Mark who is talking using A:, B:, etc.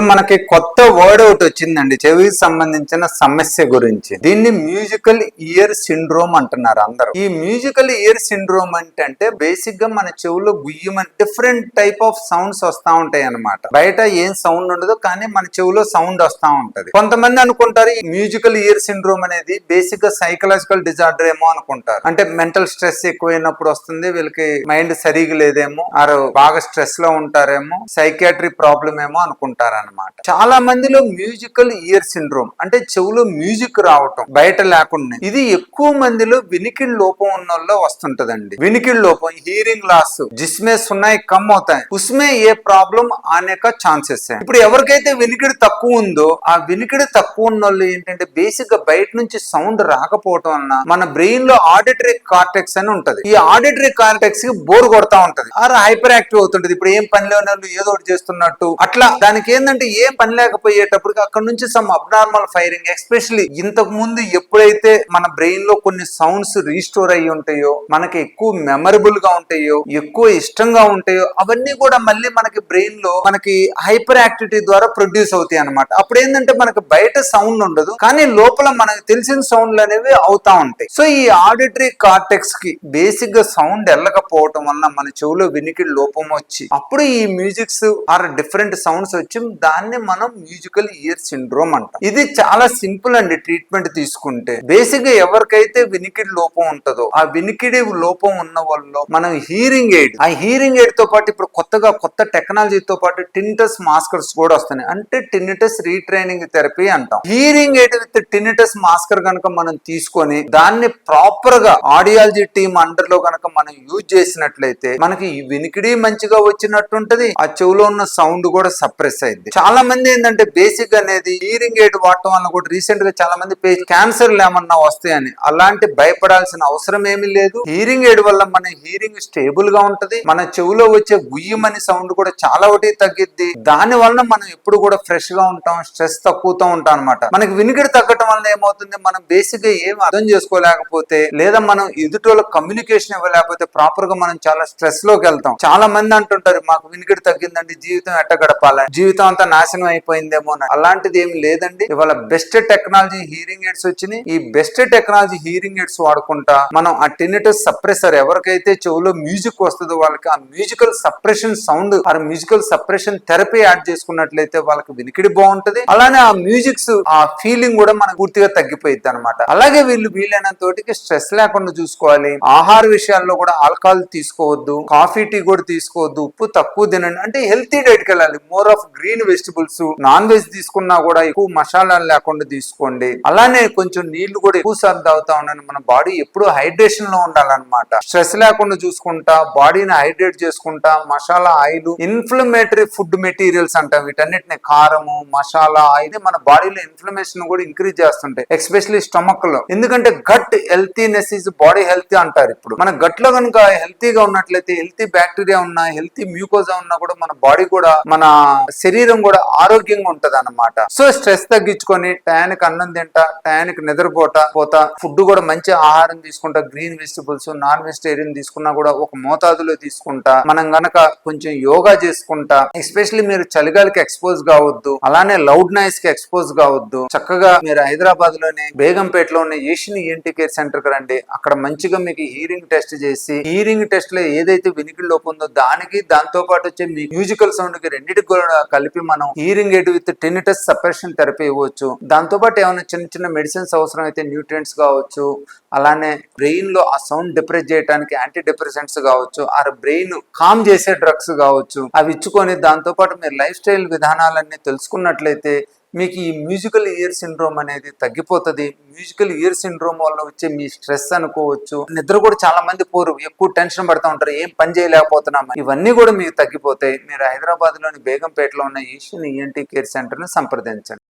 A: ఇప్పుడు మనకి కొత్త వర్డ్ ఒకటి వచ్చిందండి చెవికి సంబంధించిన సమస్య గురించి. దీన్ని మ్యూజికల్ ఇయర్ సిండ్రోమ్ అంటున్నారు అందరూ. ఈ మ్యూజికల్ ఇయర్ సిండ్రోమ్ అంటే బేసిక్ గా మన చెవులో గుయ్యమని డిఫరెంట్ టైప్ ఆఫ్ సౌండ్స్ వస్తా ఉంటాయి అన్నమాట. బయట ఏం సౌండ్ ఉండదు కానీ మన చెవులో సౌండ్ వస్తా ఉంటది. కొంతమంది అనుకుంటారు ఈ మ్యూజికల్ ఇయర్ సిండ్రోమ్ అనేది బేసిక్ గా సైకలాజికల్ డిజార్డర్ ఏమో అనుకుంటారు. అంటే మెంటల్ స్ట్రెస్ ఎక్కువైనప్పుడు వస్తుంది, వీళ్ళకి మైండ్ సరిగా లేదేమో, ఆరు బాగా స్ట్రెస్ లో ఉంటారేమో, సైకియాట్రీ ప్రాబ్లం ఏమో అనుకుంటారు అన్నమాట. చాలా మందిలో మ్యూజికల్ ఇయర్ సిండ్రోమ్ అంటే చెవులో మ్యూజిక్ రావటం బయట లేకుండా, ఇది ఎక్కువ మందిలో వినికిడి లోపం ఉన్న వాళ్ళలో వస్తుంటదండి. వినికిడి లోపం, హియరింగ్ లాస్ జిస్మే సున్నాయి కమ్ అవుతాయి, ఉస్మే ఏ ప్రాబ్లం ఆనే కా ఛాన్సెస్. ఇప్పుడు ఎవరికైతే వినికిడి తక్కువ ఉందో ఆ వినికిడి తక్కువ ఉన్న వాళ్ళు ఏంటంటే బేసిక్ గా బయట నుంచి సౌండ్ రాకపోవటం వలన మన బ్రెయిన్ లో ఆడిటరీ కార్టెక్స్ అని ఉంటది. ఈ ఆడిటరీ కార్టెక్స్ కి బోర్ కొడతా ఉంటది, ఆర్ హైపర్ యాక్టివ్ అవుతుంటది. ఇప్పుడు ఏం పని లేని వాళ్ళు ఏదో ఒకటి చేస్తున్నట్టు అట్లా. దానికి ఏంటంటే ఏం పని లేకపోయేటప్పటికి అక్కడ నుంచి సమ్ అబ్నార్మల్ ఫైరింగ్, ఎస్పెషలీ ఇంతకు ముందు ఎప్పుడైతే మన బ్రెయిన్ లో కొన్ని సౌండ్స్ రీస్టోర్ అయ్యి ఉంటాయో, మనకి ఎక్కువ మెమరబుల్ గా ఉంటాయో, ఎక్కువ ఇష్టంగా ఉంటాయో, అవన్నీ కూడా మళ్ళీ మనకి బ్రెయిన్ లో మనకి హైపర్ యాక్టివిటీ ద్వారా ప్రొడ్యూస్ అవుతాయి అనమాట. అప్పుడు ఏంటంటే మనకి బయట సౌండ్ ఉండదు కానీ లోపల మనకు తెలిసిన సౌండ్లు అనేవి అవుతా ఉంటాయి. సో ఈ ఆడిటరీ కార్టెక్స్ కి బేసిక్ గా సౌండ్ వెళ్ళకపోవటం వలన మన చెవులో వినికిడి లోపం వచ్చి అప్పుడు ఈ మ్యూజిక్స్ ఆర్ డిఫరెంట్ సౌండ్స్ వచ్చి దాన్ని మనం మ్యూజికల్ ఇయర్ సిండ్రోమ్ అంటాం. ఇది చాలా సింపుల్ అండి ట్రీట్మెంట్ తీసుకుంటే. బేసిక్ గా ఎవరికైతే వినికిడి లోపం ఉంటుందో ఆ వినికిడి లోపం ఉన్న వాళ్ళలో మనం హీరింగ్ ఎయిడ్, ఆ హీరింగ్ ఎయిడ్ తో పాటు ఇప్పుడు కొత్తగా కొత్త టెక్నాలజీతో పాటు టినిటస్ మాస్కర్స్ కూడా వస్తున్నాయి. అంటే టినిటస్ రీట్రైనింగ్ థెరపీ అంటాం. హీరింగ్ ఎయిడ్ విత్ టినిటస్ మాస్కర్ కనుక మనం తీసుకొని దాన్ని ప్రాపర్ గా ఆడియాలజీ టీమ్ అండర్ లో కనుక మనం యూజ్ చేసినట్లయితే మనకి వినికిడి మంచిగా వచ్చినట్టుంటది, ఆ చెవులో ఉన్న సౌండ్ కూడా సప్రెస్ అయింది. చాలా మంది ఏంటంటే బేసిక్ అనేది హీరింగ్ ఎయిడ్ వాడటం వల్ల కూడా రీసెంట్ గా చాలా మంది క్యాన్సర్లు ఏమన్నా వస్తాయని, అలాంటి భయపడాల్సిన అవసరం ఏమీ లేదు. హీరింగ్ ఎయిడ్ వల్ల మన హీరింగ్ స్టేబుల్ గా ఉంటది, మన చెవులో వచ్చే గుయ్యమని సౌండ్ కూడా చాలా ఒకటి తగ్గిద్ది. దాని వలన మనం ఎప్పుడు కూడా ఫ్రెష్ గా ఉంటాం, స్ట్రెస్ తక్కువతో ఉంటాం అనమాట. మనకి వినికిడి తగ్గటం వల్ల ఏమవుతుంది, మనం బేసిక్ గా ఏం అర్థం చేసుకోలేకపోతే లేదా మనం ఎదుటోళ్ళ కమ్యూనికేషన్ ఇవ్వలేకపోతే ప్రాపర్ గా మనం చాలా స్ట్రెస్ లోకి వెళ్తాం. చాలా మంది అంటుంటారు మాకు వినికిడి తగ్గిందండి, జీవితం ఎట్ట గడపాలి, జీవితం అంతా నాశనం అయిపోయిందేమో. అలాంటిది ఏమి లేదండి. ఇవాళ బెస్ట్ టెక్నాలజీ హీరింగ్ ఎయిడ్స్ వచ్చినాయి. ఈ బెస్ట్ టెక్నాలజీ హీరింగ్ ఎయిడ్స్ వాడుకుంటా మనం ఆ టినిటస్ సప్రెసర్, ఎవరికైతే చెవులో మ్యూజిక్ వస్తుందో వాళ్ళకి ఆ మ్యూజికల్ సప్రెషన్ సౌండ్ ఆ మ్యూజికల్ సప్రెషన్ థెరపీ యాడ్ చేసుకున్నట్లయితే వాళ్ళకి వినికిడి బాగుంటది. అలానే ఆ మ్యూజిక్స్ ఆ ఫీలింగ్ కూడా మనకు పూర్తిగా తగ్గిపోయింది అనమాట. అలాగే వీలైనంత తోటికి స్ట్రెస్ లేకుండా చూసుకోవాలి. ఆహార విషయాల్లో కూడా ఆల్కహాల్ తీసుకోవద్దు, కాఫీ టీ కూడా తీసుకోవద్దు, ఉప్పు తక్కువ తినండి. అంటే హెల్తీ డైట్ కి వెళ్ళాలి. More of green vegetables, non veg తీసుకున్నా కూడా ఎక్కువ మసాలాలు లేకుండా తీసుకోండి. అలానే కొంచెం నీళ్లు కూడా ఎక్కువ సార్లు తాగుతా ఉండండి. మన బాడీ ఎప్పుడు హైడ్రేషన్ లో ఉండాలన్నమాట. స్ట్రెస్ లేకుండా చూసుకుంటా, బాడీని హైడ్రేట్ చేసుకుంటా, masala, oil, inflammatory food materials అంటాం వీటన్నిటిని, కారము, మసాలా, ఆయిల్ మన బాడీలో ఇన్ఫ్లమేషన్ కూడా ఇంక్రీజ్ చేస్తుంటాయి, ఎస్పెషల్లీ స్టమక్ లో. ఎందుకంటే gut healthiness is body healthy అంటారు. ఇప్పుడు మన గట్ లో కనుక హెల్తీగా ఉన్నట్లయితే, హెల్తీ బ్యాక్టీరియా ఉన్నా, హెల్తీ మ్యూకోజా ఉన్నా కూడా మన బాడీ కూడా, మన శరీరం కూడా ఆరోగ్యంగా ఉంటది అన్నమాట. సో స్ట్రెస్ తగ్గించుకొని టయానికి అన్నం తింటా, టయానికి నిద్రపోతా, ఫుడ్ కూడా మంచి ఆహారం తీసుకుంటా, గ్రీన్ వెజిటబుల్స్, నాన్ వెజిటేరియన్ తీసుకున్నా కూడా ఒక మోతాదులో తీసుకుంటా, మనం గనక కొంచెం యోగా చేసుకుంటా, ఎస్పెషల్లీ మీరు చలిగాలికి ఎక్స్పోజ్ కావద్దు, అలానే లౌడ్ నాయిస్ కి ఎక్స్పోజ్ కావద్దు. చక్కగా మీరు హైదరాబాద్ లోనే బేగంపేటలో ఉన్న ఏషియన్ ఈఎన్టీ కేర్ సెంటర్ కి రండి. అక్కడ మంచిగా మీకు హీరింగ్ టెస్ట్ చేసి, హీరింగ్ టెస్ట్ లో ఏదైతే వినికిడి లోపం ఉందో దానికి, దాంతో పాటు వచ్చే మీ మ్యూజికల్ సౌండ్ కి రెండింటికి కూడా కలిపి మనం hearing aid with tinnitus suppression therapy ఇవ్వచ్చు. దాంతో పాటు ఏమైనా చిన్న చిన్న మెడిసిన్స్ అవసరం అయితే న్యూట్రియంట్స్ కావచ్చు, అలానే బ్రెయిన్ లో ఆ సౌండ్ డిప్రెస్ చేయడానికి యాంటీ డిప్రెసెంట్స్ కావచ్చు, ఆ బ్రెయిన్ కామ్ చేసే డ్రగ్స్ కావచ్చు, అవి ఇచ్చుకొని దాంతో పాటు మీరు లైఫ్ స్టైల్ విధానాలన్నీ తెలుసుకున్నట్లయితే మీకు ఈ మ్యూజికల్ ఇయర్ సిండ్రోమ్ అనేది తగ్గిపోతుంది. మ్యూజికల్ ఇయర్ సిండ్రోమ్ వల్ల వచ్చే మీ స్ట్రెస్ అనుకోవచ్చు, నిద్ర కూడా చాలా మంది పోరు, ఎక్కువ టెన్షన్ పడుతూ ఉంటారు, ఏం పని చేయలేకపోతున్నాం, ఇవన్నీ కూడా మీకు తగ్గిపోతాయి. మీరు హైదరాబాద్ లోని బేగంపేటలో ఉన్న ఏషియన్ ఈఎన్టీ కేర్ సెంటర్ ని సంప్రదించండి.